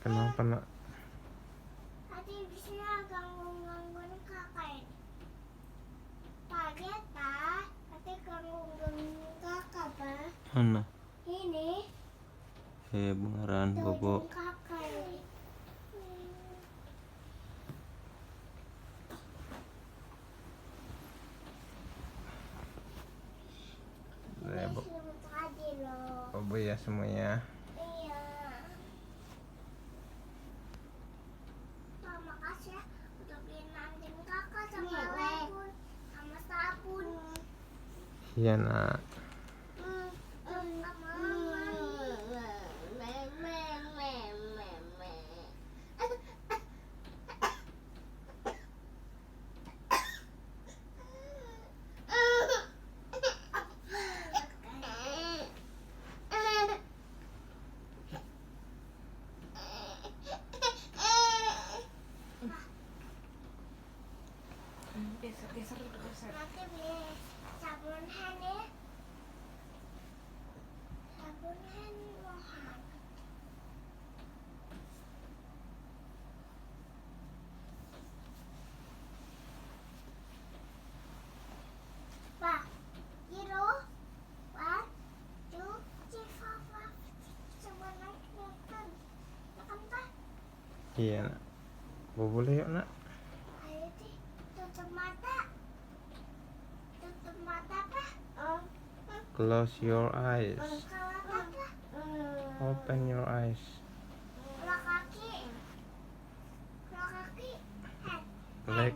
Kenapa nak? Tadi bisa ganggu-gangguin kakak ini. Tadi tadi ganggu-gangguin kakak, Pak. Mana? Ini. Beneran bobo. Kakak ini. Tadi loh. Bobo ya semuanya. Iya. Makasih ya udah beliin anting kakak sama lemon sama sabun. Iya nak. Geser. Nanti beli sabun hand ya. Sabun hand mohon. Pak, zero, 1, 2, 3, 4, 5, 6, 7, 8, 9, 10. Makan Pak? Iya nak. Bobo boleh yuk nak. Ayo deh, tutup mata. Tutup mata Pak. Close your eyes. Kalau apa? Open your eyes. Kalau kaki. Kalau kaki. Head. Leg.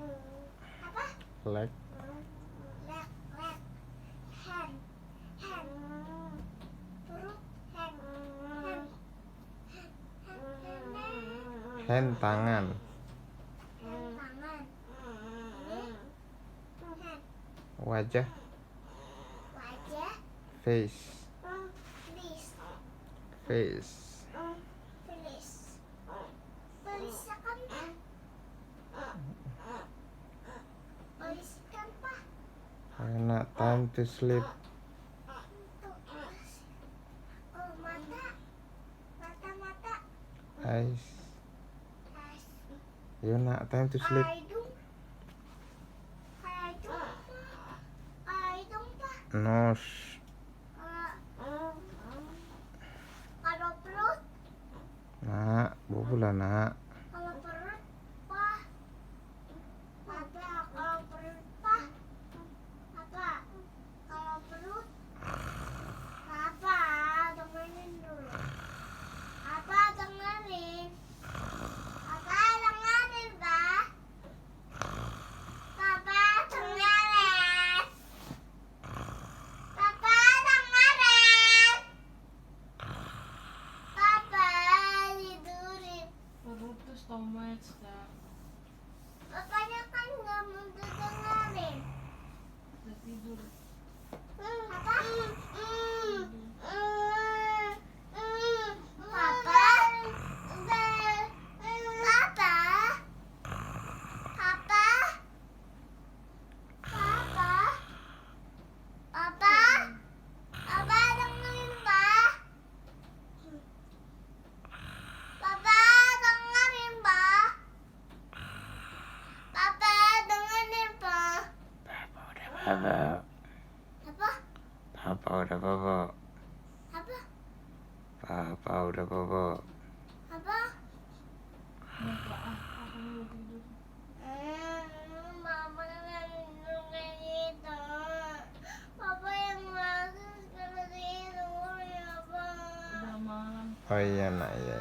Apa? Leg. Leg. Hand. Perut. Hand. Hand tangan. Hand tangan. Ini. Hand. Wajah. Wajah. Face. Please. Face. Please. Please kan Pak? Please kan Pak? Enak, time to sleep. Oh, mata. Mata. Eyes. Yo nak, time to sleep. Hidung. Hidung Pak. Nose. Kalau perut. Nak, bobo lah nak. Kalau perut Pak. Apa? Kalau perut Pak. Apa? Kalau perut. Apa? Dengerin dulu. Apa dengerin? Apa dengerin Pak? Papa dengerin. Papa dengerin. Papa tidurin. Perut tuh stomach dah. Papanya kan nggak mau dengerin. Udah tidur. Apa? Papa? Papa dengerin Pak. Papa dengerin Pak. Papa dengerin Pak. Papa. Apa? Papa udah bobo. Apa? Papa udah bobo. Apa? Aku udah tidur. Mama ngandung kayak gitu. Papa yang bagus kalau tidur ya Pak. Udah malam. Oh iya nak, iya.